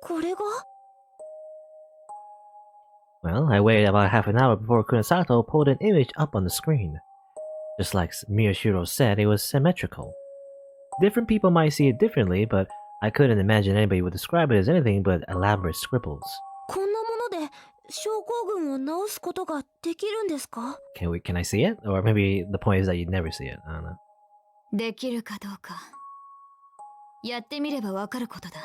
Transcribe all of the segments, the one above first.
これが Well, I waited about half an hour before Kunasato pulled an image up on the screen. Just like Miyashiro said, it was symmetrical. Different people might see it differently, but I couldn't imagine anybody would describe it as anything but elaborate scribbles. こんなもので症候群を治すことができるんですか Can I see it? Or maybe the point is that you'd never see it. I don't know. できるかどうかやってみればわかることだ。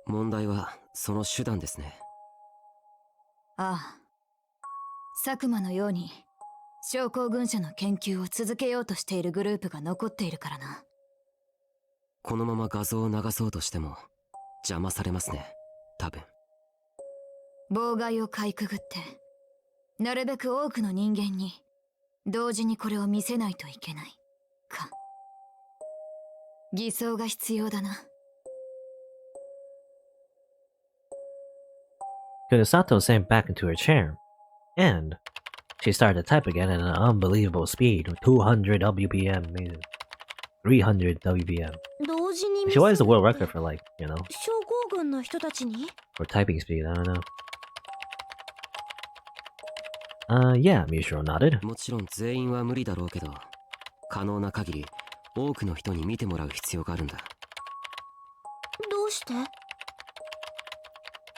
問題はその手段ですね。ああ、佐久間のように症候群者の研究を続けようとしているグループが残っているからな。このまま画像を流そうとしても邪魔されますね、多分。妨害をかいくぐってなるべく多くの人間に同時にこれを見せないといけないか。偽装が必要だな。Kunasato sank back into her chair, and she started to type again at an unbelievable speed, 200 WPM, amazing. 300 WPM. 同時に見 She せ was る the world record for like, you know, 症候群の人たちに for typing speed, I don't know. Yeah, Mishiro nodded. もちろん全員は無理だろうけど、可能な限り多くの人に見てもらう必要があるんだ。どうして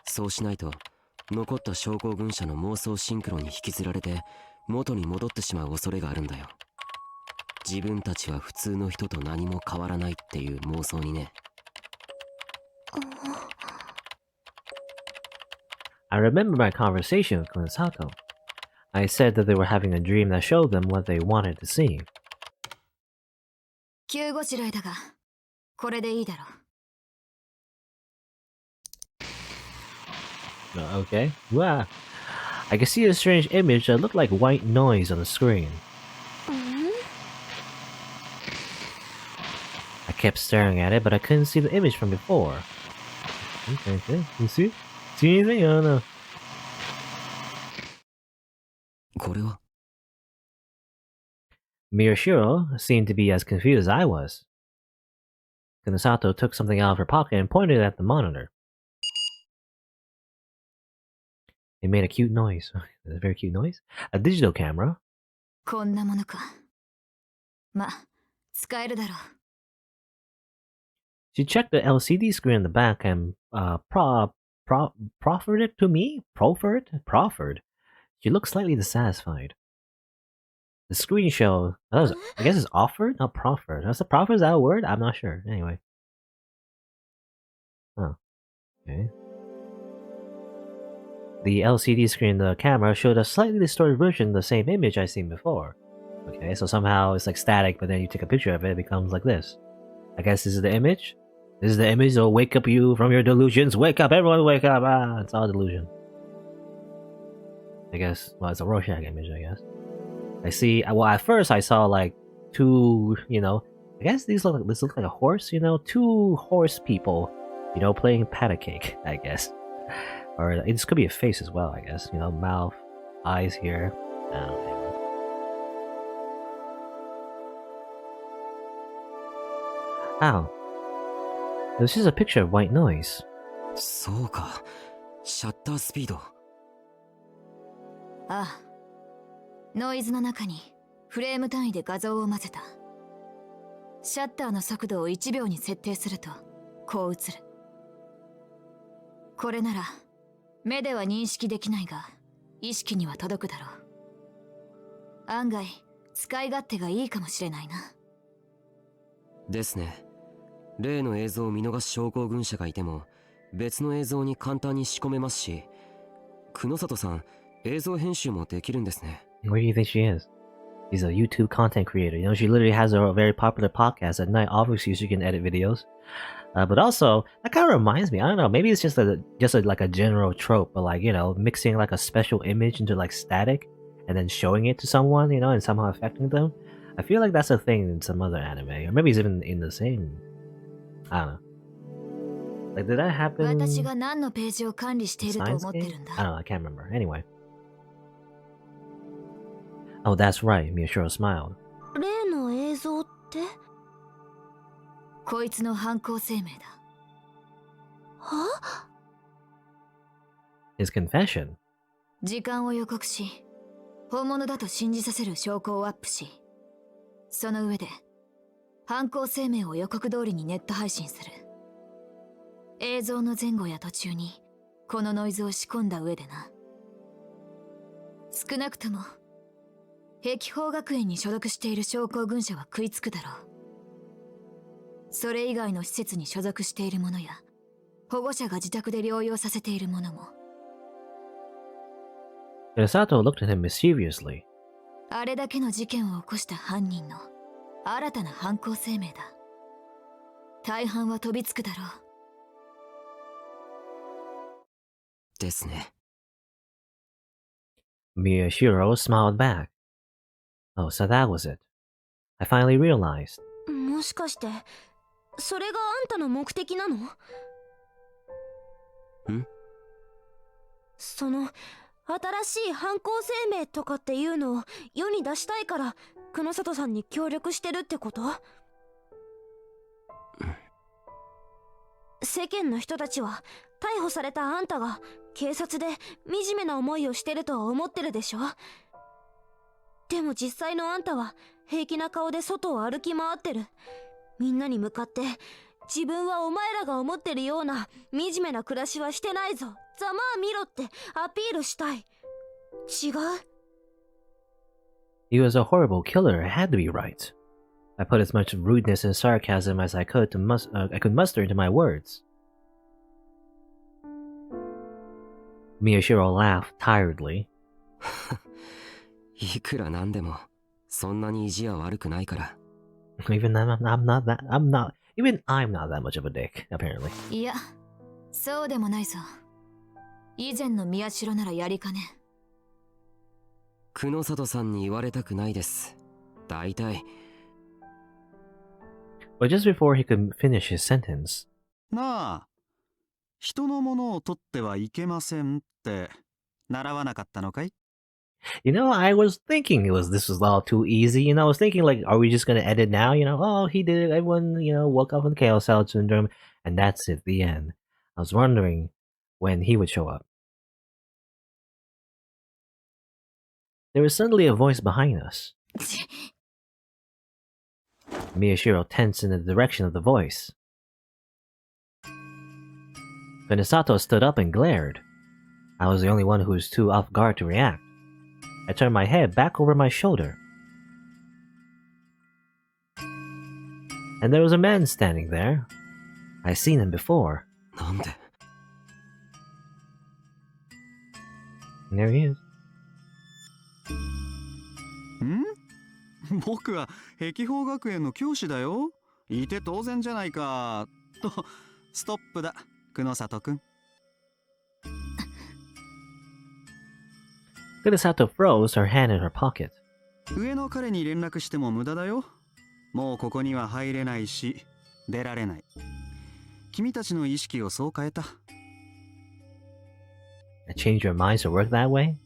そうしないと残った症候群者の妄想シンクロに引きずられて元に戻ってしまう恐れがあるんだよ。自分たちは普通の人と何も変わらないっていう妄想にね。I remember my conversation with Kunasato. I said that they were having a dream that showed them what they wanted to see. 急ごしらえだがこれでいいだろう。 Okay. Wow. I could see a strange image that looked like white noise on the screen. I kept staring at it, but I couldn't see the image from before. Okay. You see? See anything? I don't know. これは Miyashiro seemed to be as confused as I was. Kunasato took something out of her pocket and pointed it at the monitor. It made a cute noise. A very cute noise. A digital camera. こんなものか。ま、使えるだろう。 She checked the LCD screen in the back and proffered it to me? Proffered? She looked slightly dissatisfied. The screen showed... I guess it's offered? Not proffered. Is that a word? I'm not sure. Anyway. Oh. Okay. The LCD screen in the camera showed a slightly distorted version of the same image I'd seen before. Okay, so somehow it's like static, but then you take a picture of it, it becomes like this. I guess this is the image? This is the image that'll wake up you from your delusions. Wake up, everyone wake up! Ah, it's all delusion. I guess, well, it's a Rorschach image, I guess. I see, well, at first I saw like two, you know, I guess this looks like a horse, you know, two horse people, you know, playing patty cake, I guess. Or this could be a face as well, I guess, you know, mouth, eyes here. Anyway. Ow. This is a picture of white noise. そうか、シャッタースピード。ああ、ノイズの中にフレーム単位で画像を混ぜた。シャッターの速度を1秒に設定するとこう映る。これなら目では認識できないが意識には届くだろう。案外使い勝手がいいかもしれないな。ですね。例の映像を見逃す症候群者がいても別の映像に簡単に仕込めますし、久野里さん映像編集もできるんですね。Where do you think she is? She's a YouTube content creator. You know, she literally has a very popular podcast at night. Obviously, she can edit videos. But also, that kind of reminds me. I don't know. Maybe it's just like a general trope, but like, you know, mixing like a special image into like static, and then showing it to someone, you know, and somehow affecting them. I feel like that's a thing in some other anime, or maybe it's even in the same. I don't know. Like, did that happen? 私が何のページを管理していると思ってるんだ。 I don't know. I can't remember. Anyway. Oh, that's right. Miyashiro smiled. 例の映像ってこいつの犯行声明だ。は？ His confession. 時間を予告し、本物だと信じさせる証拠をアップし、その上で犯行声明を予告通りにネット配信する。映像の前後や途中にこのノイズを仕込んだ上でな。少なくとも碧峰学園に所属している将校軍舎は食いつくだろう。それ以外の施設に所属している者や保護者が自宅で療養させている者も。Kunasato looked at him mischievously. あれだけの事件を起こした犯人の新たな犯行声明だ。大半は飛びつくだろう。ですね。Miyashiro smiled back. Oh, so that was it. I finally realized. もしかしてそれがあんたの目的なの？その新しい犯行声明とかっていうのを世に出したいから久野里さんに協力してるってこと？世間の人たちは逮捕されたあんたが警察で惨めな思いをしてるとは思ってるでしょ？でも実際のあんたは平気な顔で外を歩き回ってる。みんなに向かって自分はお前らが思ってるような惨めな暮らしはしてないぞ、ざまあ見ろってアピールしたい。違う？ He was a horrible killer. It had to be right. I put as much rudeness and sarcasm as I could muster into my words. Miyashiro laughed tiredly. いくらなんでもそんなに意地は悪くないから。Even I'm not that much of a dick, apparently. いや、そうでもないぞ。以前の宮代ならやりかね。久野里さんに言われたくないです。大体。But just before he could finish his sentence. なあ、人のものを取ってはいけませんって習わなかったのかい？ You know, I was thinking this was all too easy. You know, I was thinking like, are we just gonna edit now? You know, oh, he did it. Everyone, woke up with chaos cell syndrome, and that's it. The end. I was wondering when he would show up. There was suddenly a voice behind us. Miyashiro tensed in the direction of the voice. Kunisato stood up and glared. I was the only one who was too off guard to react. I turned my head back over my shoulder. And there was a man standing there. I'd seen him before. なんで？ And there he is. 僕は碧峰学園の教師だよ。いて当然じゃないか。と、ストップだ、久野里くん。Kunasato froze, her hand in her pocket. 上の彼に連絡しても無駄だよ。もうここには入れないし、出られない。君たちの意識をそう変えた。I changed your minds to work that way?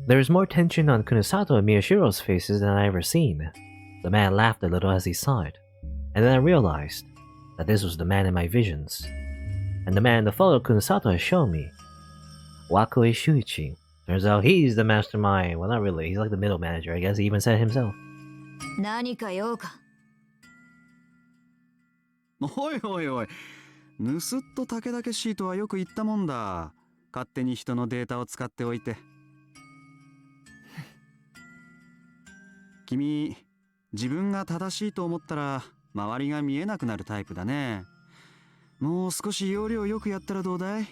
There was more tension on Kunasato and Miyashiro's faces than I ever seen. The man laughed a little as he saw it, and then I realized that this was the man in my visions, and the man the fellow Kunasato has shown me. Wakui Shuichi. Turns out he's the mastermind. Well, not really. He's like the middle manager, I guess. He even said it himself. 何か用か？おいおいおい、ぬすっと竹々しいとはよく言ったもんだ。勝手に人のデータを使っておいて。君、自分が正しいと思ったら周りが見えなくなるタイプだね。もう少し要領よくやったらどうだい？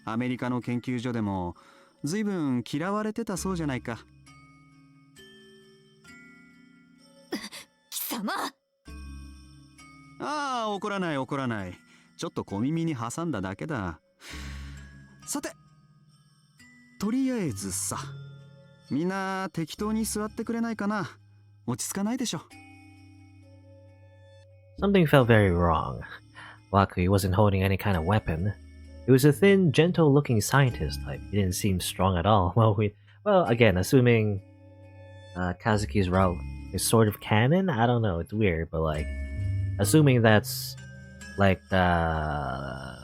アメリカの研究所でもずいぶん嫌われてたそうじゃないか。貴様！ああ、怒らない怒らない。ちょっと小耳に挟んだだけだ。さて、とりあえずさ、みんな適当に座ってくれないかな。落ち着かないでしょ。Something felt very wrong. Wakui wasn't holding any kind of weapon. He was a thin, gentle-looking scientist type. He didn't seem strong at all. Well, again, assuming Kazuki's route is sort of canon. I don't know. It's weird, but like, assuming that's like a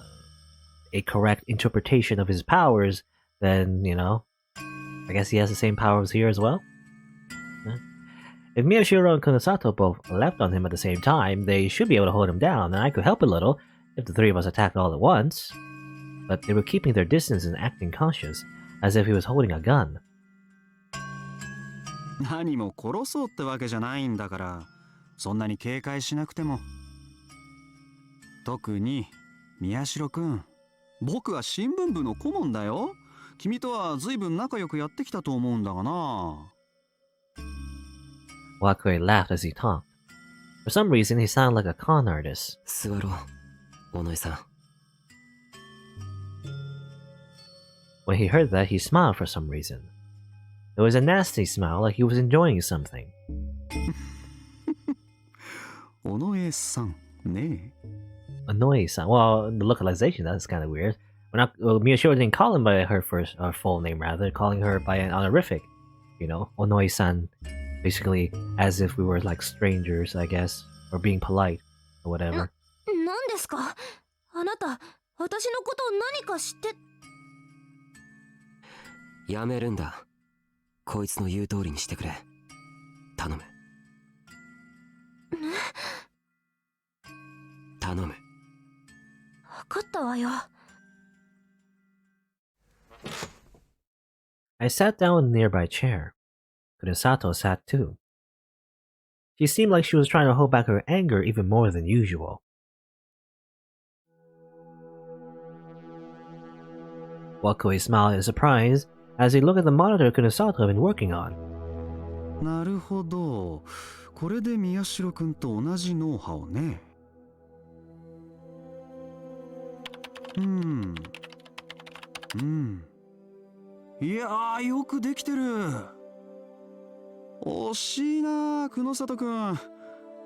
correct interpretation of his powers, then I guess he has the same powers here as well. Yeah. If Miyashiro and Kunosato both left on him at the same time, they should be able to hold him down, and I could help a little if the three of us attacked all at once. But they were keeping their distance and acting cautious, as if he was holding a gun. 何も殺そうってわけじゃないんだから、そんなに警戒しなくても。特に宮代くん、僕は新聞部の顧問だよ。君とは随分仲良くやってきたと思うんだがな。Wakui laughed as he talked. For some reason, he sounded like a con artist. 座ろう、尾上さん。When he heard that, he smiled for some reason. It was a nasty smile, like he was enjoying something. 尾上さんね。Annoy-san. Well, the localization, that's kind of weird. Miyashiro didn't call him by her full name, rather, calling her by an honorific. Onoi-san. Basically, as if we were like strangers, I guess. Or being polite, or whatever. 何ですか？あなた、私のことを何か知って。やめるんだ。こいつの言う通りにしてくれ。頼む。頼む。分かったわよ。I sat down in a nearby chair. Kunosato sat too. She seemed like she was trying to hold back her anger even more than usual. Wakui smiled in surprise as he looked at the monitor Kunosato had been working on. なるほど。これで宮代くんと同じノウハウね。いやー、よくできてる。惜しいな、久里くん。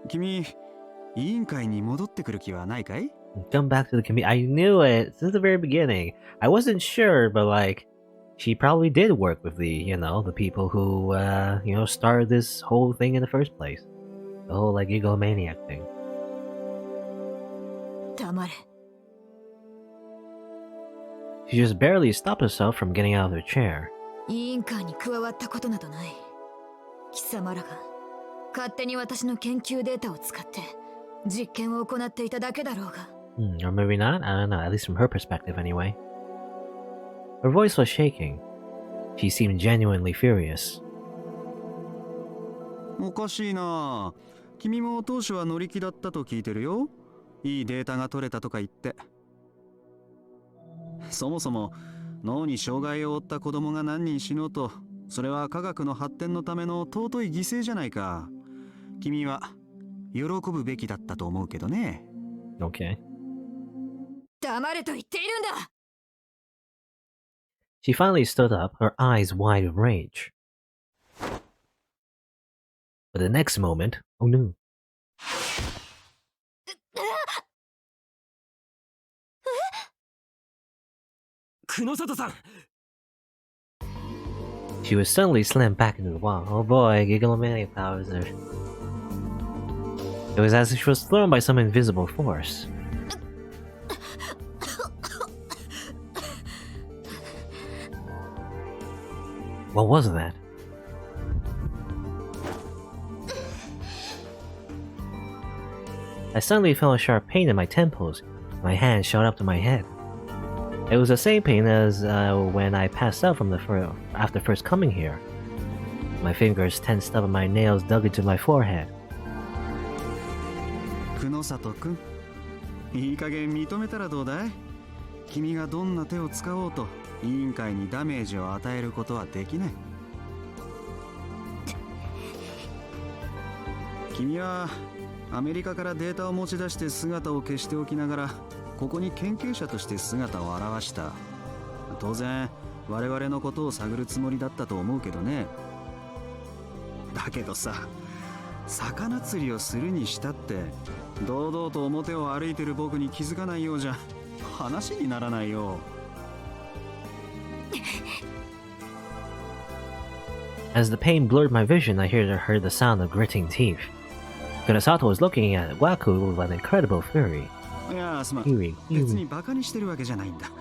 君、委員会に戻ってくる気はないかい？ Come back to the committee. I knew it since the very beginning. I wasn't sure, but like, she probably did work with the people who, started this whole thing in the first place. The whole, like, Giggle-maniac thing. 黙れ。 She just barely stopped herself from getting out of her chair. 委員会に加わったことなどない。貴様らが勝手に私の研究データを使って実験を行っていただけだろうが。Or maybe not? I don't know, at least from her perspective anyway. Her voice was shaking. She seemed genuinely furious. おかしいな。君も当初は乗り気だったと聞いてるよ。いいデータが取れたとか言って。そもそも脳に障害を負った子供が何人死のうと、それは科学の発展のための尊い犠牲じゃないか。君は喜ぶべきだったと思うけどね。Okay. 黙れと言っているんだ。 She finally stood up, her eyes wide with rage. But the next moment, oh no. She was suddenly slammed back into the wall. Oh boy, Giggle-maniac powers are... It was as if she was thrown by some invisible force. What was that? I suddenly felt a sharp pain in my temples. My hand shot up to my head. It was the same pain as when I passed out from after first coming here. My fingers tensed up and my nails dug into my forehead. 久里くん、いい加減認めたらどうだい？君がどんな手を使おうと委員会にダメージを与えることはできない。君はアメリカからデータを持ち出して姿を消しておきながら、ここに研究者として姿を現した。当然我々のことを探るつもりだったと思うけどね。だけどさ、魚釣りをするにしたって堂々と表を歩いてる僕に気づかないようじゃ話にならないよ。As the pain blurred my vision, I heard the sound of gritting teeth. Kurosato was looking at Waku with an incredible fury. いやすまん。 Fury. 別にバカにしてるわけじゃないんだ。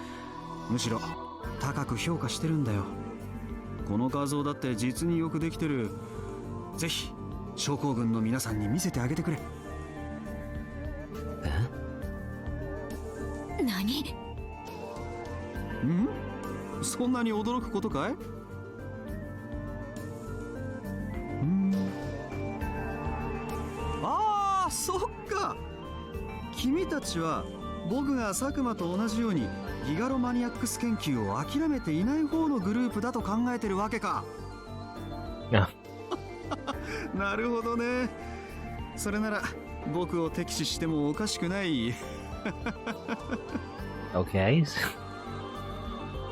むしろ高く評価してるんだよ。この画像だって実によくできてる。ぜひ症候群の皆さんに見せてあげてくれ。何？ん？そんなに驚くことかい？ああ、そっか。君たちは僕が佐久間と同じようにギガロマニアックス研究を諦めていない方のグループだと考えてるわけか。Yeah. なるほどね。それなら僕を敵視してもおかしくない。Okay.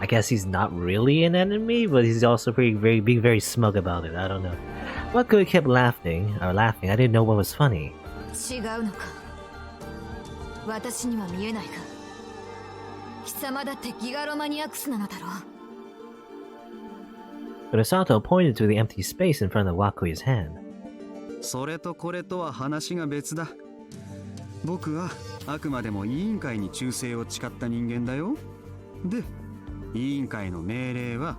I guess he's not really an enemy, but he's also being very smug about it. I don't know. Waku kept laughing. I didn't know what was funny. 違うのか。私には見えないか。貴様だってギガロマニアックスなのだろう。Kurosato pointed to the empty space in front of Waku's hand. それとこれとは話が別だ。僕はあくまでも委員会に忠誠を誓った人間だよ。で、委員会の命令は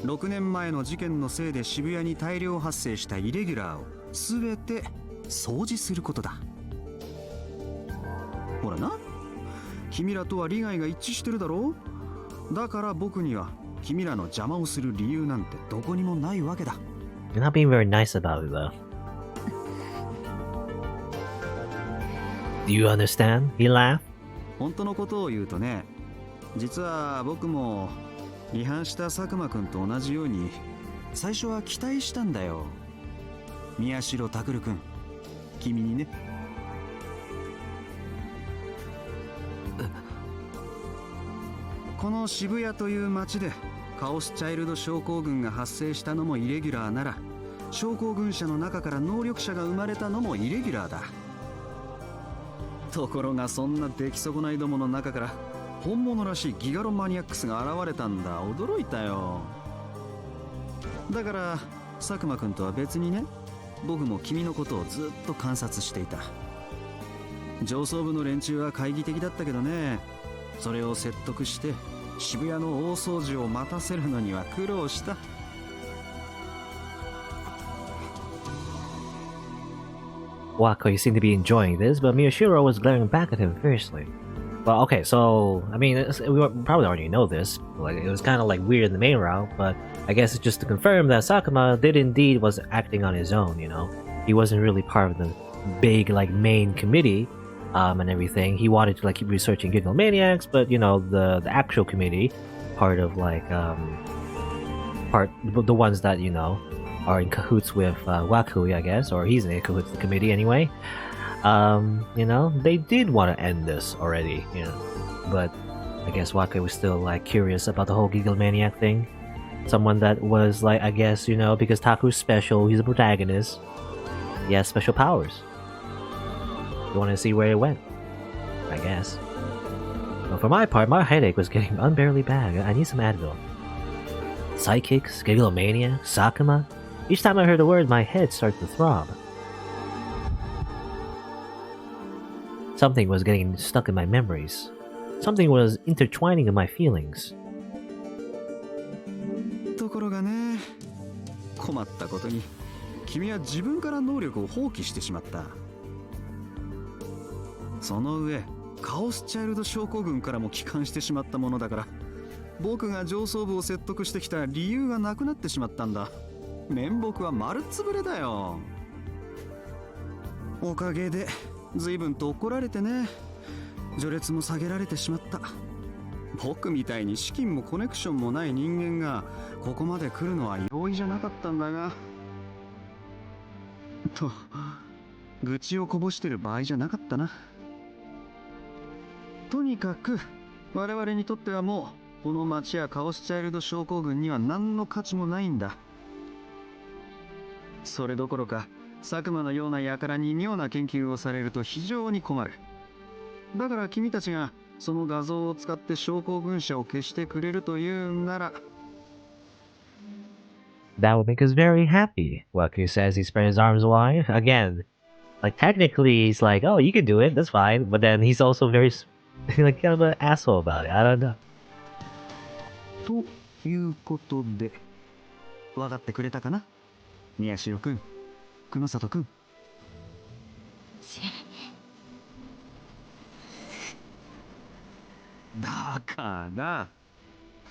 6年前の事件のせいで渋谷に大量発生したイレギュラーを全て掃除することだ。ほらな、君らとは利害が一致してるだろう。だから僕には君らの邪魔をする理由なんてどこにもないわけだ。 You're not being very nice about it, though. Do you understand? He laughed. 本当のことを言うとね、実は僕も離反した佐久間くんと同じように最初は期待したんだよ。宮代拓くん、君にね。この渋谷という街でカオスチャイルド症候群が発生したのもイレギュラーなら、症候群者の中から能力者が生まれたのもイレギュラーだ。ところがそんな出来損ないどもの中から本物らしいギガロマニアックスが現れたんだ。驚いたよ。だから佐久間くんとは別にね、僕も君のことをずっと観察していた。上層部の連中は懐疑的だったけどね、それを説得して渋谷の大掃除を待たせるのには苦労した。Waku seemed to be enjoying this, but Miyashiro was glaring back at him fiercely. Well, okay, so, I mean, we probably already know this. Like, it was kind of like weird in the main route, but I guess it's just to confirm that Sakuma did indeed was acting on his own, you know? He wasn't really part of the big, like, main committee, and everything. He wanted to, like, keep researching Giggle-maniacs, but, you know, the actual committee, part of, like, the ones that, you know, are in cahoots with Waku, I guess, or he's in cahoots with the committee anyway. You know, they did want to end this already, you know, but I guess Waku was still like curious about the whole Giggle-maniac thing. Someone that was like, I guess, you know, because Taku's special, he's a protagonist, he has special powers. You want to see where it went, I guess. But for my part, my headache was getting unbearably bad. I need some Advil. Psychics, Giggle-maniac, Sakuma. Each time I heard the word, my head started to throb. Something was getting stuck in my memories. Something was intertwining in my feelings. ところがね、困ったことに君は自分から能力を放棄してしまった。その上カオスチャイルド症候群からも帰還してしまったものだから、僕が上層部を説得してきた理由がなくなってしまったんだ。面目は丸つぶれだよ。おかげで随分と怒られてね、序列も下げられてしまった。僕みたいに資金もコネクションもない人間がここまで来るのは容易じゃなかったんだが、と愚痴をこぼしてる場合じゃなかったな。とにかく我々にとってはもうこの町やカオスチャイルド症候群には何の価値もないんだ。それどころか佐久間のような輩に妙な研究をされると非常に困る。だから君たちがその画像を使って症候群者を消してくれるというなら、That would make us very happy. Waku says he spread his arms wide. Again, like technically he's like, oh, you can do it, that's fine. But then he's also very, like, kind of an asshole about it. I don't know. ということで、分かってくれたかな、宮代くん、久野里くん。だから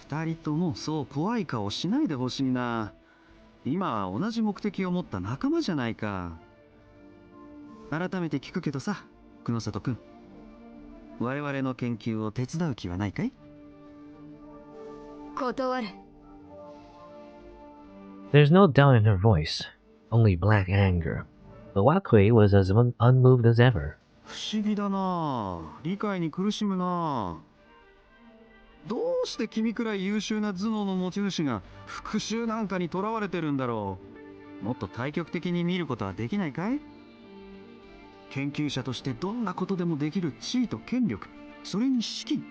2人ともそう怖い顔しないでほしいな。今は同じ目的を持った仲間じゃないか。改めて聞くけどさ、久野里くん、我々の研究を手伝う気はないかい？断る。There's no doubt in her voice, only black anger. But Wakui was as unmoved as ever. 不思議だな。理解に苦しむな。どうして君くらい優秀な頭脳の持ち主が復讐なんかにとらわれてるんだろう。もっと対極的に見ることはできないかい？研究者としてどんなことでもできる地位と権力、それに資金、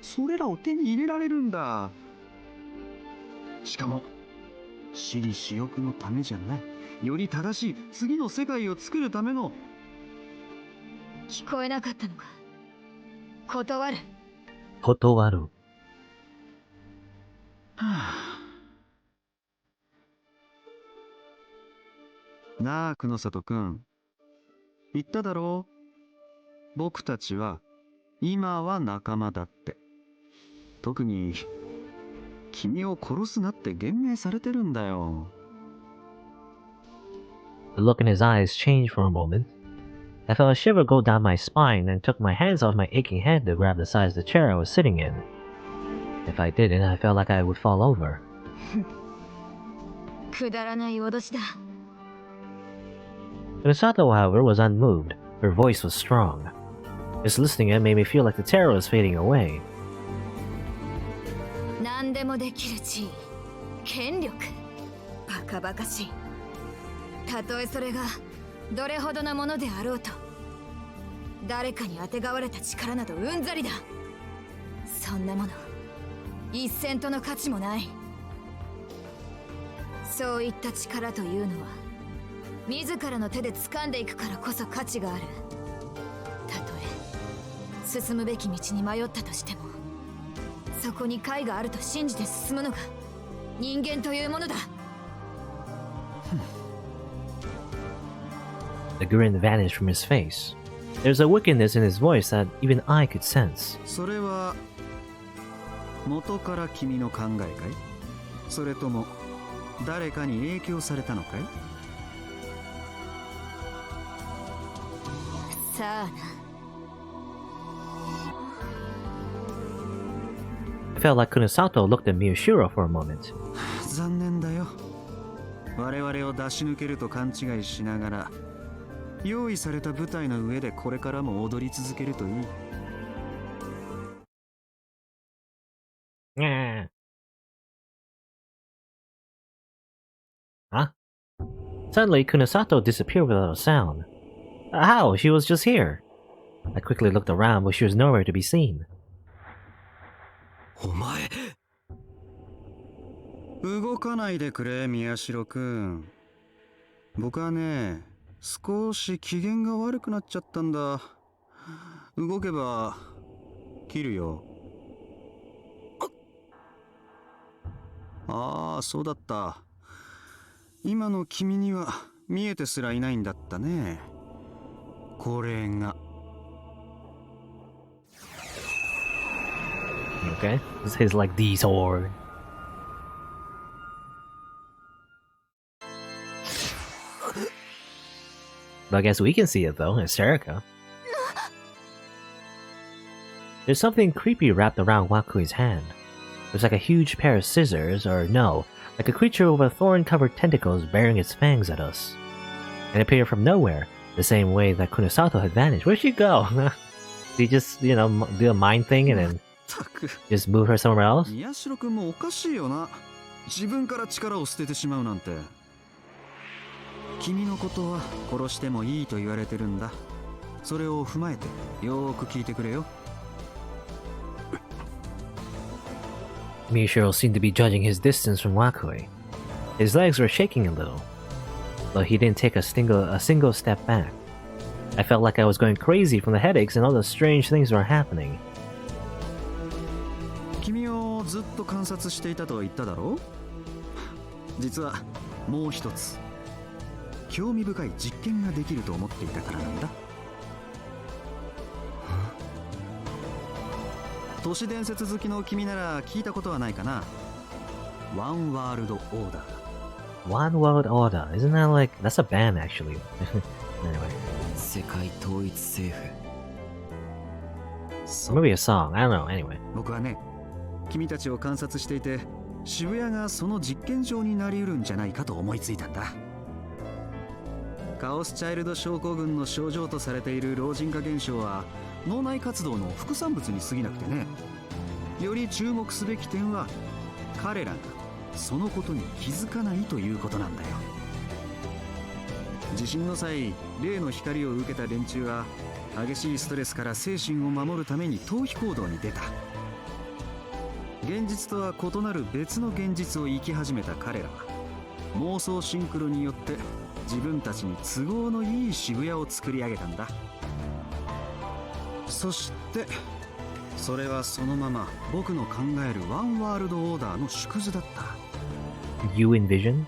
それらを手に入れられるんだ。しかも私利私欲のためじゃない、より正しい次の世界を作るための。聞こえなかったのか。断る。Kotowaru. はあ、なあ久野里くん、言っただろう、僕たちは今は仲間だって。特に君を殺すなって言命されてるんだよ。 The look in his eyes changed for a moment. I felt a shiver go down my spine and took my hands off my aching head to grab the sides of the chair I was sitting in. If I didn't, I felt like I would fall over. くだらない脅しだ。Kunosato, however, was unmoved. Her voice was strong. Just listening to it made me feel like the terror was fading away. 何でもできる地位、権力、バカバカしい。たとえそれがどれほどなものであろうと、誰かにあてがわれた力などうんざりだ。そんなもの一銭との価値もない。そういった力というのは自らの手で掴んでいくからこそ価値がある。たとえ進むべき道に迷ったとしても、そこに解があると信じて進むのが人間というものだ。The grin vanished from his face. There's a wickedness in his voice that even I could sense. それは元から君の考えかい？それとも誰かに影響されたのかい？さあな。I felt like Kunosato looked at Miyashiro for a moment. 残念だよ。我々を出し抜けると勘違いしながら、用意された舞台の上でこれからも踊り続けるといい。Huh? Suddenly, Kunosato disappeared without a sound. How? She was just here. I quickly looked around, but she was nowhere to be seen. お前、動かないでくれ、宮代くん。僕はね、少し機嫌が悪くなっちゃったんだ。動けば切るよ。ああ、そうだった。今の君には見えてすらいないんだったね。これが。Okay, this is like the sword. But I guess we can see it though, it's Serica. There's something creepy wrapped around Wakui's hand. There's like a huge pair of scissors, or no, like a creature with thorn-covered tentacles bearing its fangs at us. It appeared from nowhere, the same way that Kunosato had vanished. Where'd she go? Did he just, you know, do a mind thing and then just move her somewhere else? 宮代くんもおかしいよな。自分から力を捨ててしまうなんて。君のことは殺してもいいと言われてるんだ。それを踏まえてよーく聞いてくれよ。Miyashiro seemed to be judging his distance from Wakui. His legs were shaking a little, but he didn't take a single step back. I felt like I was going crazy from the headaches and all the strange things were happening. 君をずっと観察していたと言っただろう。実はもう一つ興味深い実験ができると思っていたからなんだ。都市伝説好きの君なら聞いたことはないかな。ワンワールドオーダー。 One World Order, isn't that like that's a band actually? Anyway, 世界統一政府。 maybe a song. I don't know. Anyway, 僕はね、君たちを観察していて渋谷がその実験場になりうるんじゃないかと思いついたんだ。カオスチャイルド症候群の症状とされている老人化現象は脳内活動の副産物に過ぎなくてね。より注目すべき点は彼らがそのことに気づかないということなんだよ。地震の際、例の光を受けた連中は激しいストレスから精神を守るために逃避行動に出た。現実とは異なる別の現実を生き始めた彼らは妄想シンクロによって自分たちに都合のいい渋谷を作り上げたんだ。そしてそれはそのまま僕の考えるワンワールドオーダーの縮図だった。 you envisioned?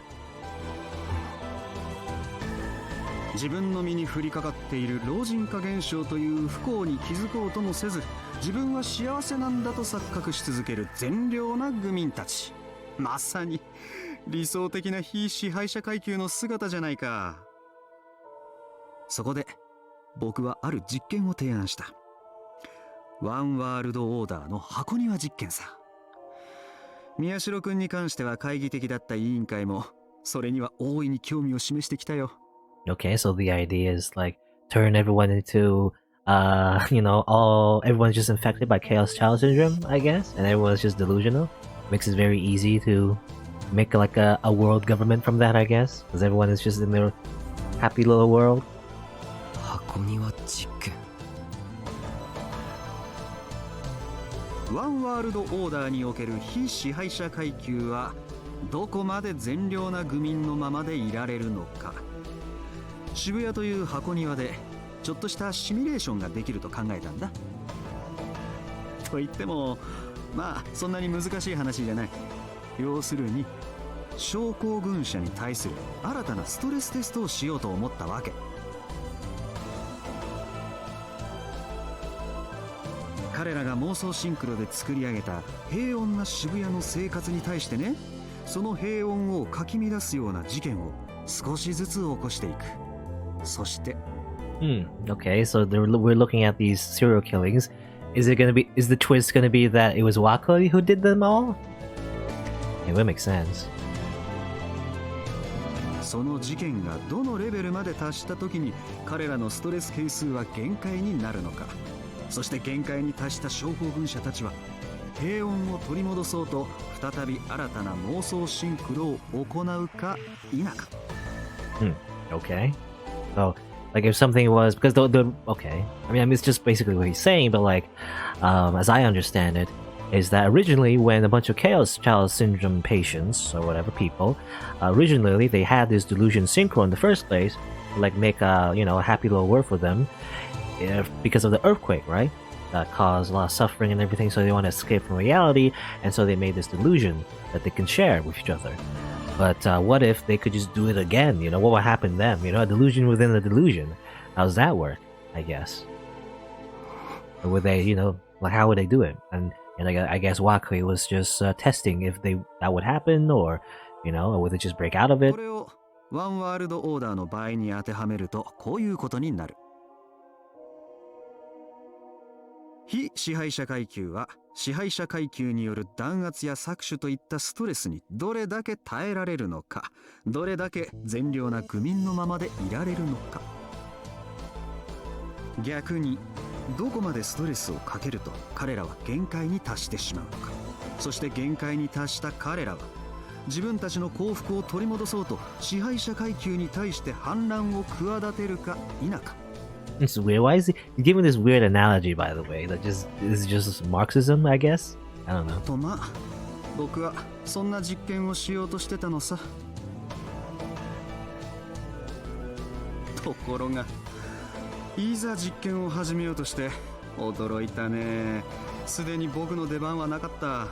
自分の身に降りかかっている老人化現象という不幸に気づこうともせず、自分は幸せなんだと錯覚し続ける善良な愚民たち。まさに理想的な非支配者階級の姿じゃないか。そこで僕はある実験を提案した。ワンワールドオーダーの箱庭実験さ。宮代くんに関しては懐疑的だった委員会もそれには大いに興味を示してきたよ。 Okay, so the idea is like turn everyone into everyone's just infected by chaos child syndrome, I guess, and everyone's just delusional. Makes it very easy to make like a world government from that, I guess, because everyone is just in their happy little world. 箱庭実験。ワンワールドオーダーにおける非支配者階級はどこまで善良な愚民のままでいられるのか。渋谷という箱庭でちょっとしたシミュレーションができると考えたんだ。と言ってもまあそんなに難しい話じゃない。要するに症候群者に対する新たなストレステストをしようと思ったわけ。彼らが妄想シンクロで作り上げた平穏な渋谷の生活に対してね、その平穏をかき乱すような事件を少しずつ起こしていく。そして Okay, so we're looking at these serial killings. Is the twist gonna be that it was Wakoi who did them all? It would make sense. その事件がどのレベルまで達した時に彼らのストレス係数は限界になるのか。そして限界に達した症候群者たちは平穏を取り戻そうと再び新たな妄想シンクロを行うか否か。Okay. So, like, if something was because okay, I mean, it's just basically what he's saying, but like, as I understand it, is that originally when a bunch of chaos child syndrome patients or whatever people, originally they had this delusion synchro in the first place, to, like make a a happy little world for them, because of the earthquake, right? That caused a lot of suffering and everything, so they want to escape from reality, and so they made this delusion that they can share with each other. But what if they could just do it again? What would happen to them? A delusion within a delusion. How does that work? I guess. Or would they, like how would they do it? And I guess Wakui was just testing if that would happen, or or would they just break out of it? これをワンワールドオーダーの場合に当てはめるとこういうことになる。非支配者階級は支配者階級による弾圧や搾取といったストレスにどれだけ耐えられるのか、どれだけ善良な愚民のままでいられるのか。逆にどこまでストレスをかけると彼らは限界に達してしまうのか。そして限界に達した彼らは自分たちの幸福を取り戻そうと支配者階級に対して反乱を企てるか否か。It's weird. Why is he giving this weird analogy, by the way? That is just Marxism, I guess? I don't know. とまあ僕はそんな実験をしようとしてたのさ。ところがいざ実験を始めようとして驚いたね。すでに僕の出番はなかった。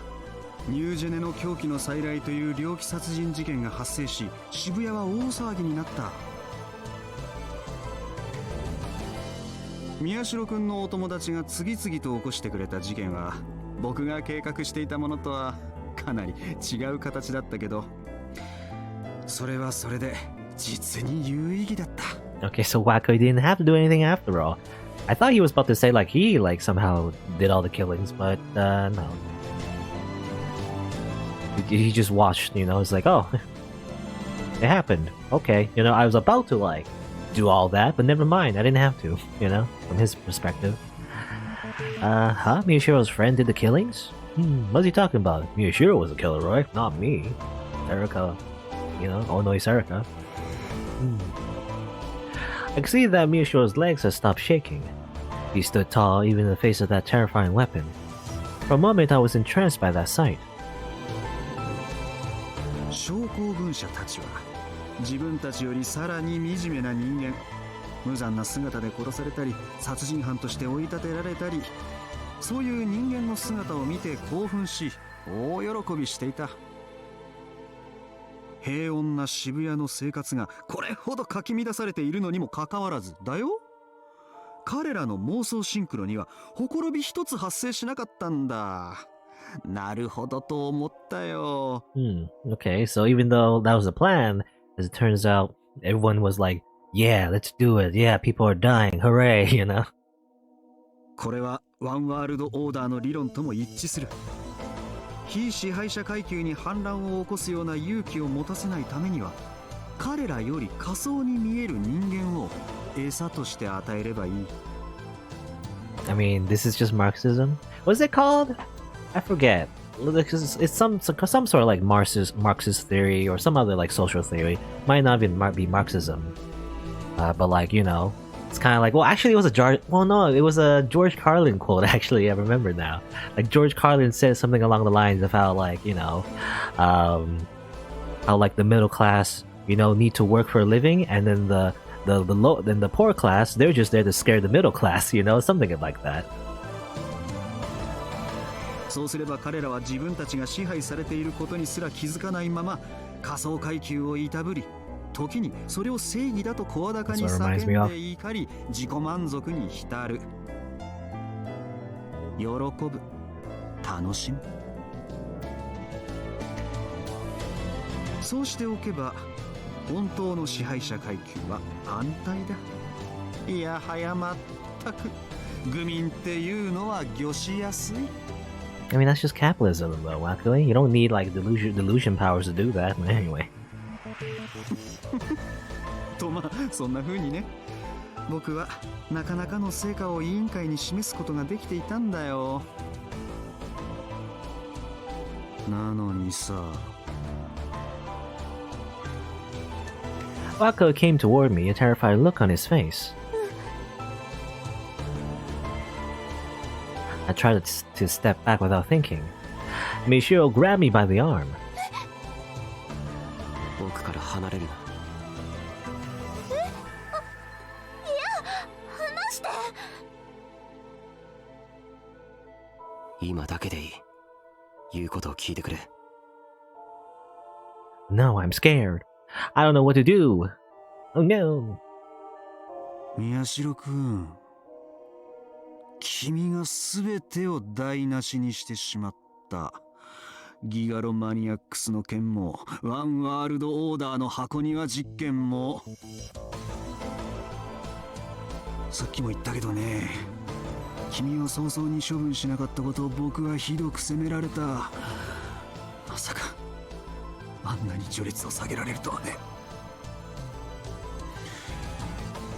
ニュージェネの狂気の再来という猟奇殺人事件が発生し、渋谷は大騒ぎになった。宮代くんのお友達が次々と起こしてくれた事件は僕が計画していたものとはかなり違う形だったけど、それはそれで実に有意義だった。 Okay, so Wakoi didn't have to do anything after all. I thought he was about to say like he like somehow did all the killings, but no. He just watched, you know, it's like, oh, it happened. Okay, you know, I was about to like do all that, but never mind, I didn't have to, you know, from his perspective. Miyashiro's friend did the killings? What's he talking about? Miyashiro was a killer, right? Not me. Erika, you know, Onoi Erika. I could see that Miyashiro's legs had stopped shaking. He stood tall even in the face of that terrifying weapon. For a moment I was entranced by that sight. 症候群者たちは自分たちよりさらに惨めな人間、無残な姿で殺されたり殺人犯として追い立てられたり、そういう人間の姿を見て興奮し大喜びしていた。平穏な渋谷の生活がこれほどかき乱されているのにもかかわらずだよ、彼らの妄想シンクロにはほころび一つ発生しなかったんだ。なるほどと思ったよ。Okay, so even though that was the plan, as it turns out, everyone was like, yeah, let's do it. Yeah, people are dying. Hooray, you know? これはワンワールドオーダーの理論とも一致する。非支配者階級に反乱を起こすような勇気を持たせないためには、彼らより仮想に見える人間を餌として与えればいい。I mean, this is just Marxism. What's it called? I forget. It's some sort of like Marxist theory or some other like social theory. Might not even be Marxism, but like, you know, it's kind of like, well, actually, it was it was a George Carlin quote. Actually, I remember now. Like George Carlin said something along the lines of how like, you know, how like the middle class, you know, need to work for a living, and then the poor class, they're just there to scare the middle class, you know, something like that. そうすれば彼らは自分たちが支配されていることにすら気づかないまま仮想階級をいたぶり、時にそれを正義だと声高に叫んで怒り、自己満足に浸る。喜ぶ、楽しむ。そうしておけば本当の支配者階級は安泰だ。いやはやまったく愚民っていうのは御しやすい。I mean, that's just capitalism, though, Wakui. You don't need like delusion powers to do that. Anyway. とまあそんな風にね、僕はなかなかの成果を委員会に示すことができていたんだよ。なのにさ。Wakui came toward me, a terrified look on his face. I tried to step back without thinking. Miyashiro grabbed me by the arm. 僕から離れるな。離して。今だけでいい。言うことを聞いてくれ。No, I'm scared. I don't know what to do. Oh no. 宮代くん。君が全てを台無しにしてしまった。ギガロマニアックスの件もワンワールドオーダーの箱庭実験も。さっきも言ったけどね、君を早々に処分しなかったことを僕はひどく責められた。まさかあんなに序列を下げられるとはね。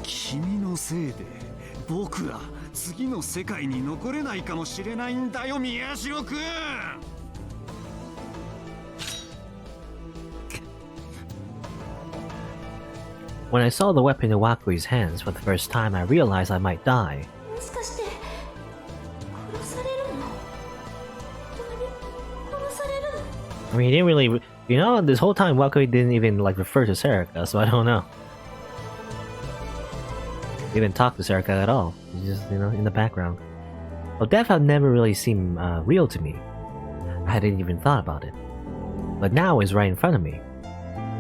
君のせいで僕ら次の世界に残れないかもしれないんだよ、宮代くん。When I saw the weapon in Wakui's hands for the first time, I realized I might die. もしかして殺されるの？殺されるの？ I mean, he didn't really, you know, this whole time Wakui didn't even like refer to Serika, so I don't know. Didn't talk to Sarika at all. He's just, in the background. Well, death had never really seemed real to me. I hadn't even thought about it. But now it's right in front of me.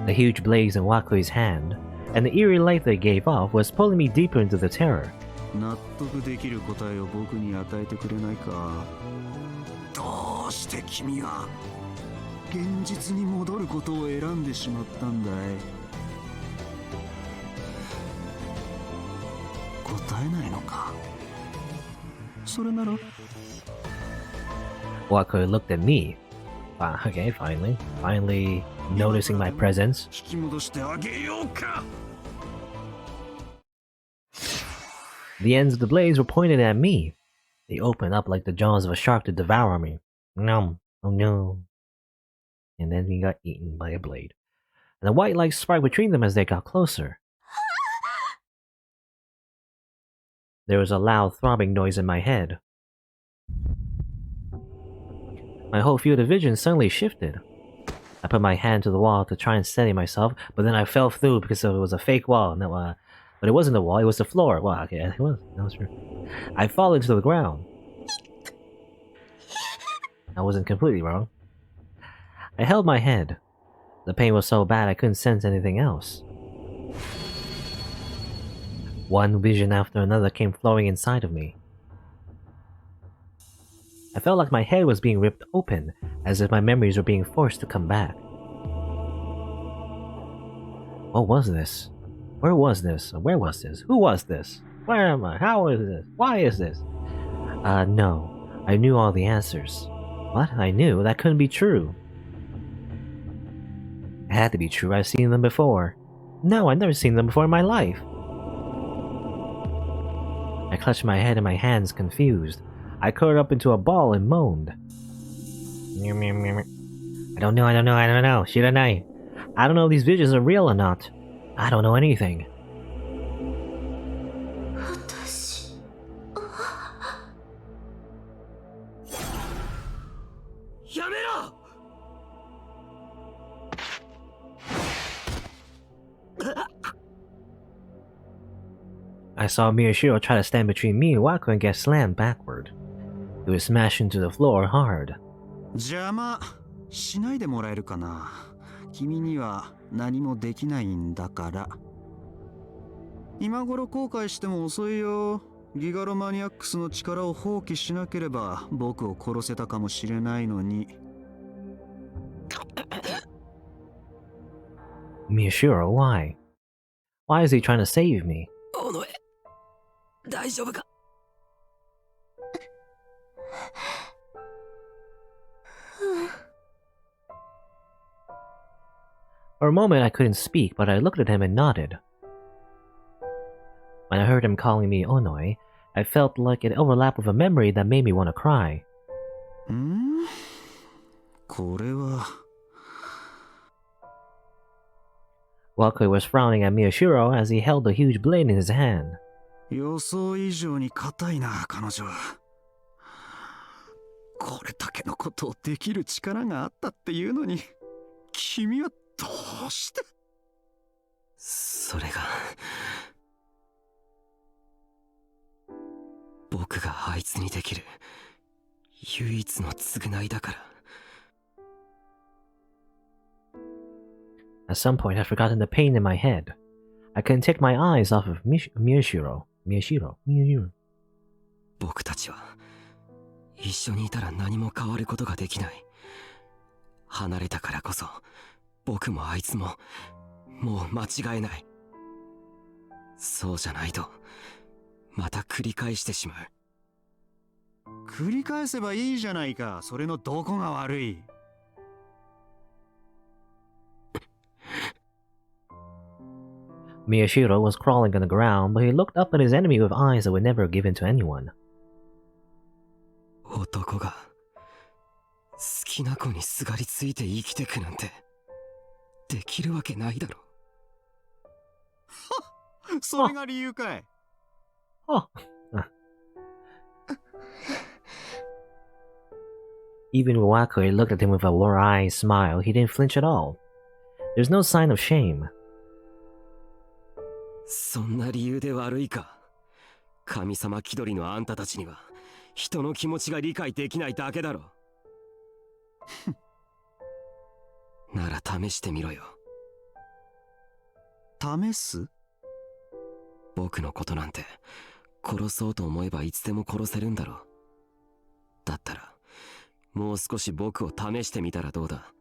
The huge blaze in Wakui's hand, and the eerie light they gave off was pulling me deeper into the terror. 納得できる答えを僕に与えてくれないか。どうして君は現実に戻ることを選んでしまったんだい。答えないのか。それなら。Wakui looked at me. Wow, okay, finally noticing my presence. 引き戻してあげようか。The ends of the blades were pointed at me. They opened up like the jaws of a shark to devour me. Nom, oh no. And then we got eaten by a blade. And a white light sparked between them as they got closer. There was a loud throbbing noise in my head. My whole field of vision suddenly shifted. I put my hand to the wall to try and steady myself, but then I fell through because it was a fake wall. No, but it wasn't the wall, it was the floor. Well, okay, it was. That was true. I fall into the ground. I wasn't completely wrong. I held my head. The pain was so bad I couldn't sense anything else. One vision after another came flowing inside of me. I felt like my head was being ripped open, as if my memories were being forced to come back. What was this? Where was this? Where was this? Who was this? Where am I? How is this? Why is this? No. I knew all the answers. What? I knew? That couldn't be true. It had to be true. I've seen them before. No, I've never seen them before in my life. I clutched my head in my hands, confused. I curled up into a ball and moaned. I don't know. Shiranai. I don't know if these visions are real or not. I don't know anything. I saw Miyashiro try to stand between me and Waku and get slammed backward. He was smashed into the floor hard. 邪魔しないでもらえるかな。君には何もできないんだから。今頃後悔しても遅いよ。ギガロマニアックスの力を放棄しなければ僕を殺せたかもしれないのに。Miyashiro, why? Why is he trying to save me? おのえ、大丈夫か。For a moment I couldn't speak, but I looked at him and nodded. When I heard him calling me Onoi, I felt like it overlapped with a memory that made me want to cry. これは。Wakui was frowning at Miyashiro as he held a huge blade in his hand. 予想以上に硬いな、彼女。これだけのことをできる力があったっていうのに、君はどうして。それが僕があいつにできる唯一の償いだから。 At some point, I'd forgotten the pain in my head. I couldn't take my eyes off of Miyashiro. 僕たちは一緒にいたら何も変わることができない。離れたからこそ僕もあいつももう間違えない。そうじゃないとまた繰り返してしまう。繰り返せばいいじゃないか。それのどこが悪い。Miyashiro was crawling on the ground, but he looked up at his enemy with eyes that were never given to anyone. 男が好きな子にすがりついて生きてくなんてできるわけないだろ。それが理由かい。Oh. Even Wakui looked at him with a wry smile. He didn't flinch at all. There's no sign of shame. そんな理由で悪いか。神様気取りのあんたたちには人の気持ちが理解できないだけだろ。なら試してみろよ。試す？僕のことなんて殺そうと思えばいつでも殺せるんだろ。だったらもう少し僕を試してみたらどうだ。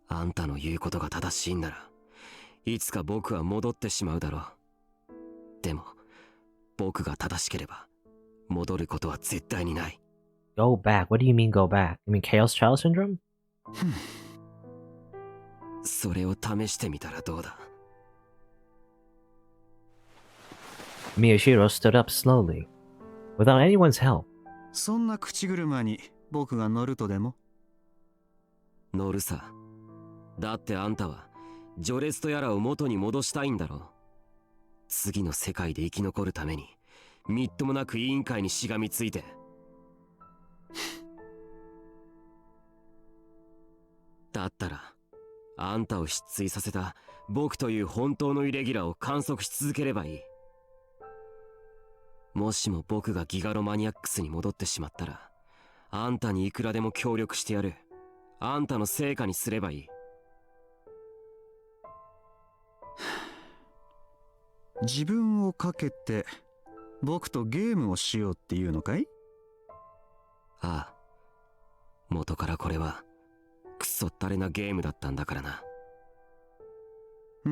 あんたの言うことが正しいんならいつか僕は戻ってしまうだろう。でも僕が正しければ戻ることは絶対にない。 Go back? What do you mean go back? You mean Chaos Child Syndrome? それを試してみたらどうだ。 Miyashiro stood up slowly, without anyone's help. そんな口車に僕が乗るとでも？乗るさ。だってあんたは序列とやらを元に戻したいんだろう。次の世界で生き残るためにみっともなく委員会にしがみついて。だったらあんたを失墜させた僕という本当のイレギュラーを観測し続ければいい。もしも僕がギガロマニアックスに戻ってしまったらあんたにいくらでも協力してやる。あんたの成果にすればいい。自分をかけて僕とゲームをしようっていうのかい？ああ、元からこれはクソったれなゲームだったんだからな。I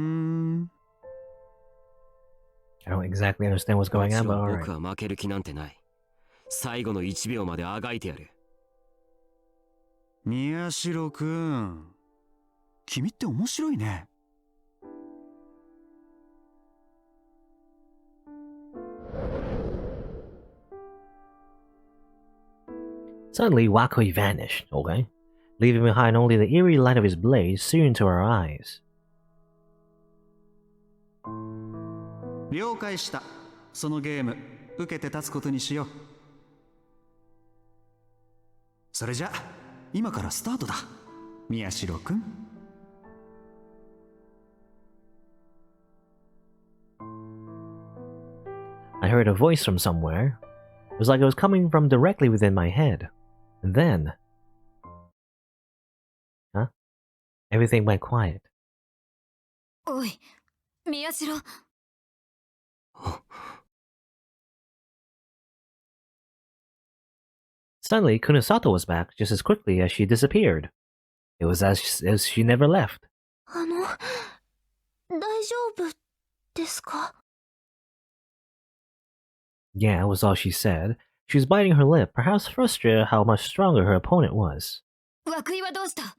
don't exactly understand what's going on, but 僕 alright. は負ける気なんてない。最後の1秒まであがいてやる。宮代くん、君って面白いね。Suddenly, Wakui vanished, okay? Leaving behind only the eerie light of his blade searing to our eyes. 了解した。そのゲーム受けて立つことにしよう。それじゃ今からスタートだ、宮代くん。I heard a voice from somewhere. It was like it was coming from directly within my head. And then... Huh? Everything went quiet. おい、宮代。Suddenly, Kunosato was back just as quickly as she disappeared. It was as she never left. 大丈夫ですか？ Yeah, was all she said. She was biting her lip, perhaps frustrated how much stronger her opponent was. 涌井はどうした？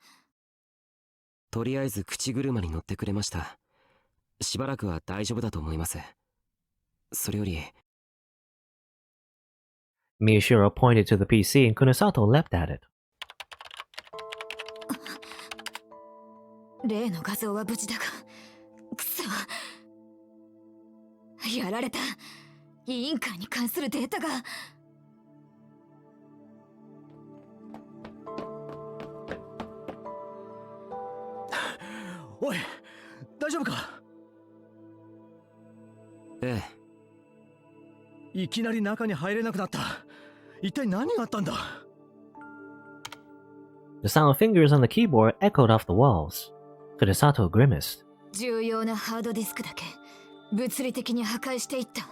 とりあえず口車に乗ってくれました。しばらくは大丈夫だと思います。それより Miyashiro pointed to the PC and Kunosato leapt at it. 例の画像は無事だが、くそ。やられた。委員会に関するデータが。おい、大丈夫か？ええ。いきなり中に入れなくなった。一体何があったんだ？ The sound of fingers on the keyboard echoed off the walls. Kunosato grimaced. 重要なハードディスクだけ物理的に破壊していった。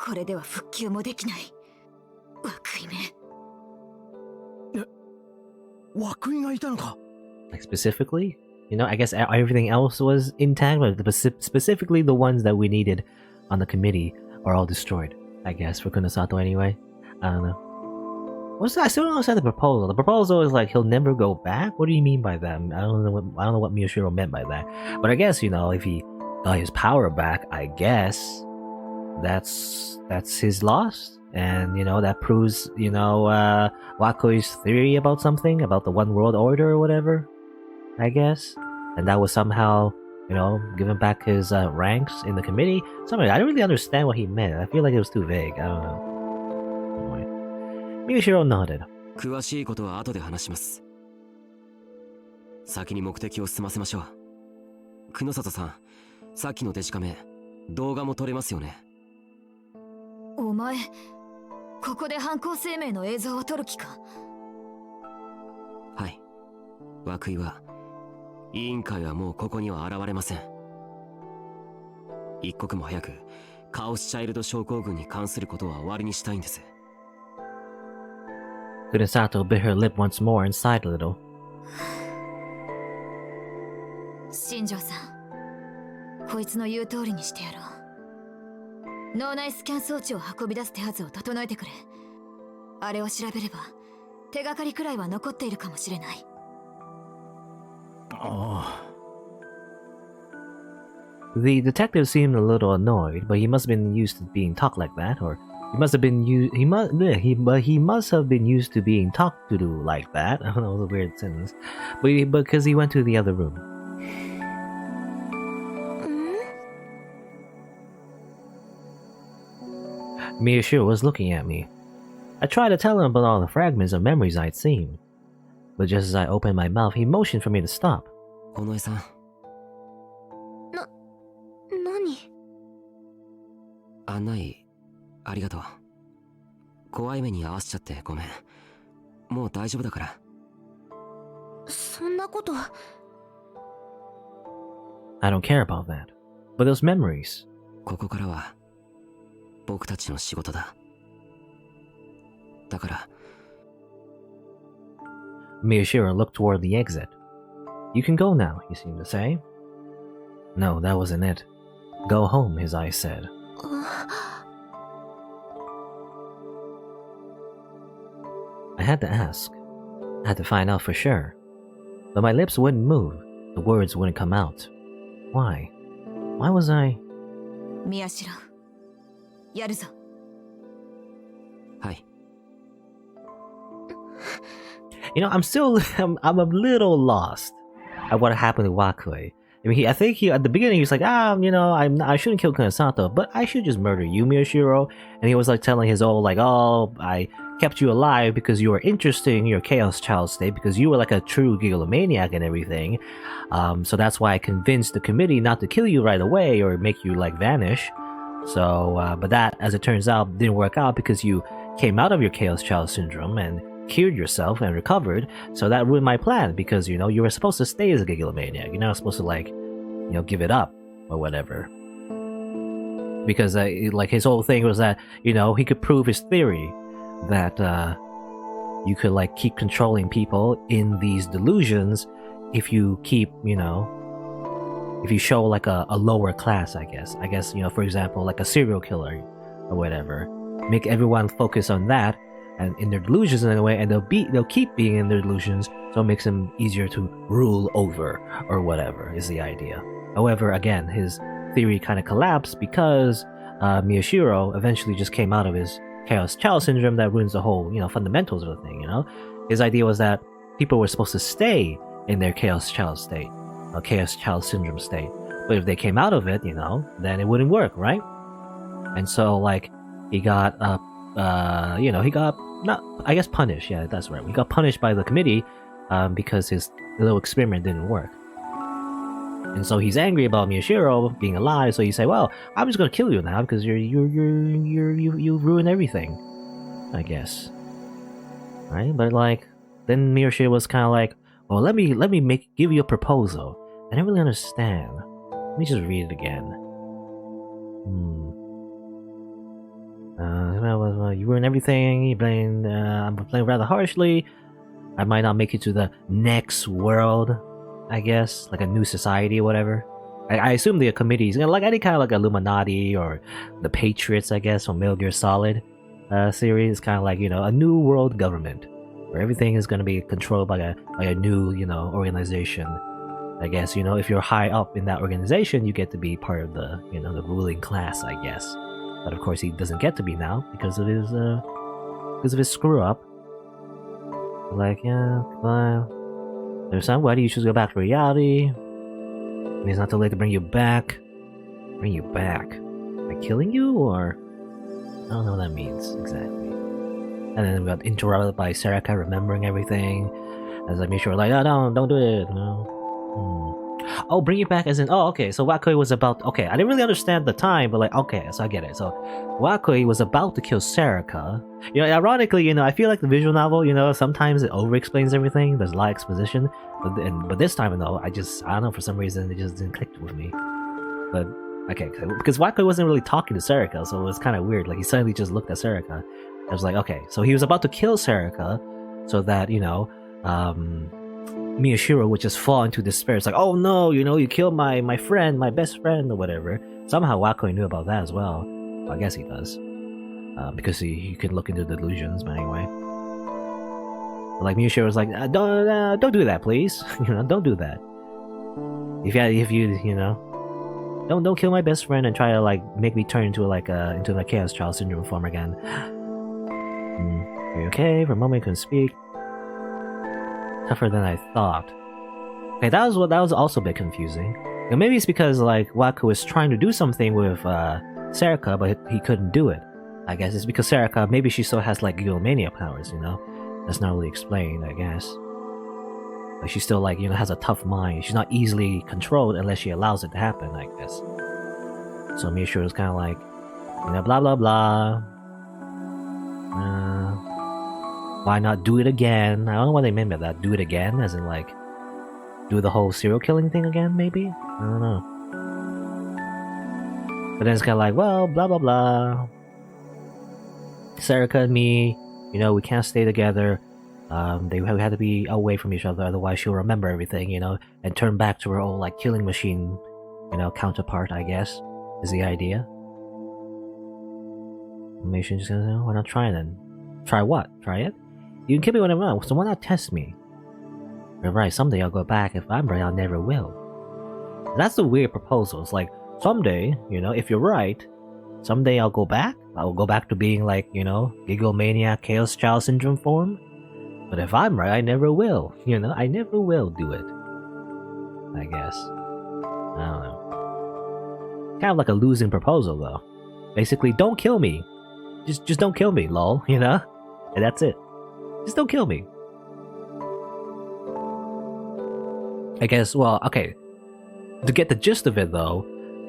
これでは復旧もできない。涌井め。涌井がいたのか？ Like specifically? You know, I guess everything else was intact, but specifically the ones that we needed on the committee are all destroyed. I guess for Kunosato anyway. I don't know. I still don't understand the proposal. The proposal is like he'll never go back. What do you mean by that? I don't know what Miyashiro meant by that. But I guess, you know, if he got his power back, I guess that's his loss. And, you know, that proves, you know, Wakui's theory about something, about the one world order or whatever, I guess. And that was somehow, you know, giving back his ranks in the committee. Something I don't really understand what he meant. I feel like it was too vague. I don't know. Anyway. Miyashiro nodded. 詳しいことは後で話します。先に目的を済ませましょう。久野里さん、さっきのデジカメ動画も撮れますよね？お前、ここで犯行声明の映像を撮る気か？はい。涌井は、委員会はもうここには現れません。一刻も早く、カオスチャイルド症候群に関することは終わりにしたいんです。Kurosato bit her lip once more and sighed a little. 新庄さん、こいつの言う通りにしてやろう。脳内スキャン装置を運び出す手はずを整えてくれ。あれを調べれば手がかりくらいは残っているかもしれない。The detective seemed a little annoyed, but he must have been used to being talked like that, or he must have been he must have been used to being talked to like that. I don't know, it was a weird sentence, but because he went to the other room. Miyashiro was looking at me. I tried to tell him about all the fragments of memories I'd seen, but just as I opened my mouth, he motioned for me to stop. 尾上さん。何？案内ありがとう。怖い目に遭わせちゃってごめん。もう大丈夫だから。そんなこと。I don't care about that. But those memories. ここからは僕たちの仕事だ。だから。Miyashiro looked toward the exit. You can go now, he seemed to say. No, that wasn't it. Go home, his eyes said. I had to ask. I had to find out for sure. But my lips wouldn't move. The words wouldn't come out. Why? Why was I... 宮代、やるぞ。はい。You know, I'm a little lost at what happened to Wakui. I mean, I think at the beginning he was like, I shouldn't kill Kunosato, but I should just murder you, Miyashiro. And he was like telling his old, like, oh, I kept you alive because you were interesting in your Chaos Child state, because you were like a true Giggle-maniac and everything. So that's why I convinced the committee not to kill you right away or make you like vanish. So, but that, as it turns out, didn't work out because you came out of your Chaos Child syndrome and cured yourself and recovered. So that ruined my plan because, you were supposed to stay as a Giggle-maniac. You're not supposed to like, give it up or whatever. Because like his whole thing was that, he could prove his theory that you could like keep controlling people in these delusions if you keep, if you show like a lower class, I guess, for example, like a serial killer or whatever, make everyone focus on that and in their delusions in a way, and they'll keep being in their delusions, so it makes them easier to rule over or whatever is the idea. However, again, his theory kind of collapsed because Miyashiro eventually just came out of his Chaos Child syndrome that ruins the whole, fundamentals of the thing, His idea was that people were supposed to stay in their Chaos Child state, or Chaos Child syndrome state. But if they came out of it, then it wouldn't work, right? And so, like, he got, he got, not, I guess punished, yeah, that's right. He got punished by the committee because his little experiment didn't work. And so he's angry about Miyashiro being alive, so he say, well, I'm just gonna kill you now because you ruined everything, I guess. Right? But like, then Miyashiro was kind of like, well, let me give you a proposal. I don't really understand. Let me just read it again. You ruined everything. You blame. I'm playing rather harshly. I might not make it to the next world, I guess, like a new society or whatever. I assume the committee is like any kind of like Illuminati or the Patriots, I guess, from Metal Gear Solid series. Kind of like, a new world government where everything is going to be controlled by a new, organization. I guess, if you're high up in that organization, you get to be part of the, the ruling class, I guess. But of course, he doesn't get to be now because of his screw up. Like, yeah, well, there's some. Why do you choose to go back to reality? It's not too late to bring you back. Bring you back by killing you, or I don't know what that means exactly. And then we got interrupted by Saraka remembering everything. As I made sure, like, oh, no, don't do it. No. Oh, bring it back as in, oh, okay, so Wakui was about, okay, I didn't really understand the time, but like, okay, so I get it. So Wakui was about to kill Sarika. You know, ironically, you know, I feel like the visual novel, you know, sometimes it over-explains everything, there's a lot of exposition, but this time, though, I don't know, for some reason, it just didn't click with me. But, okay, because Wakui wasn't really talking to Sarika, so it was kind of weird, like, he suddenly just looked at Sarika. I was like, okay, so he was about to kill Sarika, so that, you know, Miyashiro would just fall into despair. It's like, oh no, you know, you killed my friend, my best friend, or whatever. Somehow Wakui knew about that as well. I guess he does. Because he can look into delusions, but anyway. But like Miyashiro was like, don't do that, please. You know, don't do that. If you know, don't kill my best friend and try to like make me turn into a Chaos Child Syndrome form again. Are you okay? For a moment, I couldn't speak. Tougher than I thought. Okay, that was also a bit confusing. And maybe it's because like Waku was trying to do something with Sarika, but he couldn't do it. I guess it's because Sarika, maybe she still has like Giggle-maniac powers, you know? That's not really explained, I guess. Like she still like, you know, has a tough mind. She's not easily controlled unless she allows it to happen, I guess. So Miyashiro was kind of like, you know, blah blah blah. Why not do it again? I don't know what they meant by that. Do it again, as in like, do the whole serial killing thing again, maybe? I don't know. But then it's kind of like, well, blah blah blah. Sarika and me, you know, we can't stay together. We had to be away from each other, otherwise she'll remember everything, you know, and turn back to her old like killing machine, you know, counterpart. I guess is the idea. Maybe she just goes, why not try then? Try what? Try it? You can kill me whenever I want, so why not test me? You're right, someday I'll go back. If I'm right, I never will. That's the weird proposal. It's like, someday, you know, if you're right, someday I'll go back. I'll go back to being like, you know, Giggle-maniac Chaos Child Syndrome form. But if I'm right, I never will. You know, I never will do it. I guess. I don't know. Kind of like a losing proposal, though. Basically, don't kill me. Just don't kill me, lol, you know? And that's it. Just don't kill me. I guess, well, okay. To get the gist of it, though,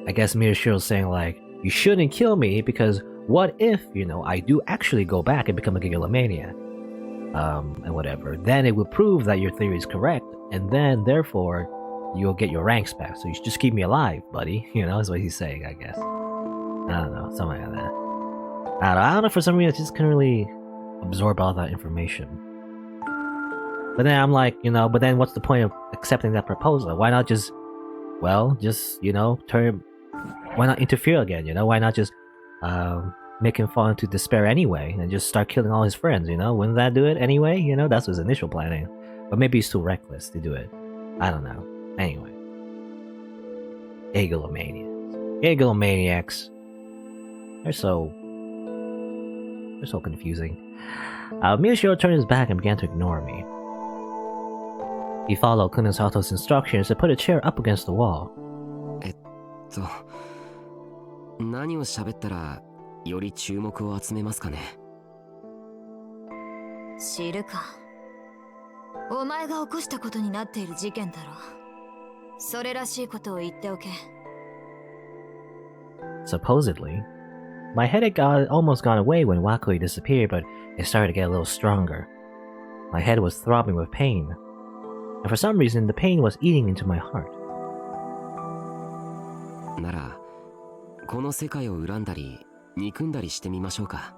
I guess Miyashiro's saying, like, you shouldn't kill me because what if, you know, I do actually go back and become a Giggle-maniac? And whatever. Then it would prove that your theory is correct, and then, therefore, you'll get your ranks back. So you should just keep me alive, buddy. You know, is what he's saying, I guess. I don't know, something like that. I don't know, for some reason, I just couldn't really absorb all that information. But then I'm like, you know, but then what's the point of accepting that proposal? Why not just, well, just, you know, why not interfere again, you know? Why not just make him fall into despair anyway and just start killing all his friends, you know? Wouldn't that do it anyway? You know, that's his initial planning. But maybe he's too reckless to do it. I don't know. Anyway. Giggle-maniacs. They're so confusing. Miyashiro turned his back and began to ignore me. He followed Kunisato's instructions and put a chair up against the wall. 何を喋ったらより注目を集めますかね。知るか。お前が起こしたことになっている事件だろ。それらしいことを言っておけ。Supposedly, my headache almost gone away when Wakui disappeared, but it started to get a little stronger. My head was throbbing with pain, and for some reason the pain was eating into my heart. なら、この世界を恨んだり憎んだりしてみましょうか。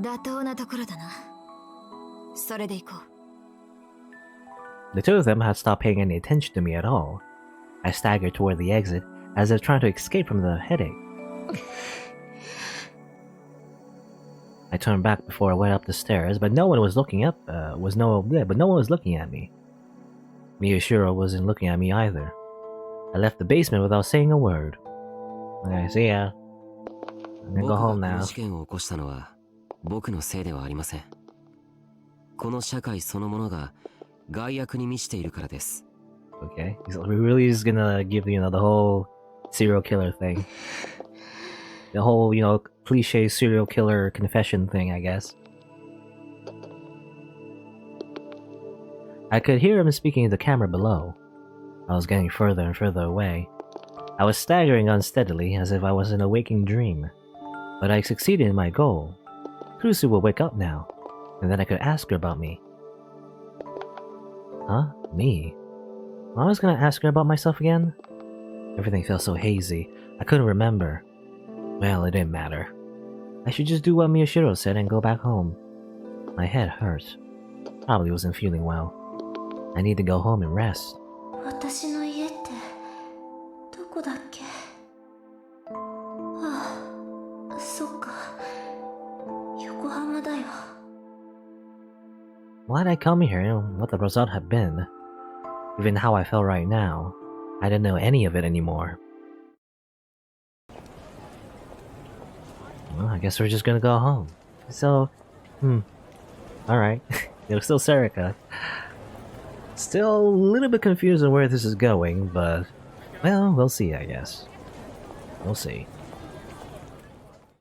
妥当なところだな。それで行こう。The two of them had stopped paying any attention to me at all. I staggered toward the exit as if trying to escape from the headache. I turned back before I went up the stairs, but no one was looking up. But no one was looking at me. Miyashiro wasn't looking at me either. I left the basement without saying a word. Okay, see ya. I'm gonna go home now. 僕がこの事件を起こしたのは僕のせいではありません。この社会そのものが害悪に満ちているからです。Okay, he's really just gonna give, you know, the whole serial killer thing. The whole, you know, cliche serial killer confession thing, I guess. I could hear him speaking to the camera below. I was getting further and further away. I was staggering unsteadily as if I was in a waking dream. But I succeeded in my goal. Kurusu will wake up now, and then I could ask her about me. Huh? Me? I was gonna ask her about myself again? Everything felt so hazy, I couldn't remember. Well, it didn't matter. I should just do what Miyashiro said and go back home. My head hurt. Probably wasn't feeling well. I need to go home and rest. 私の家ってどこだっけ？ああ、そっか。横浜だよ。 Why'd I come here and what the result had been? Even how I felt right now, I didn't know any of it anymore. Well, I guess we're just gonna go home. So, alright. It was still Serica. Still a little bit confused on where this is going, but, well, we'll see, I guess. We'll see.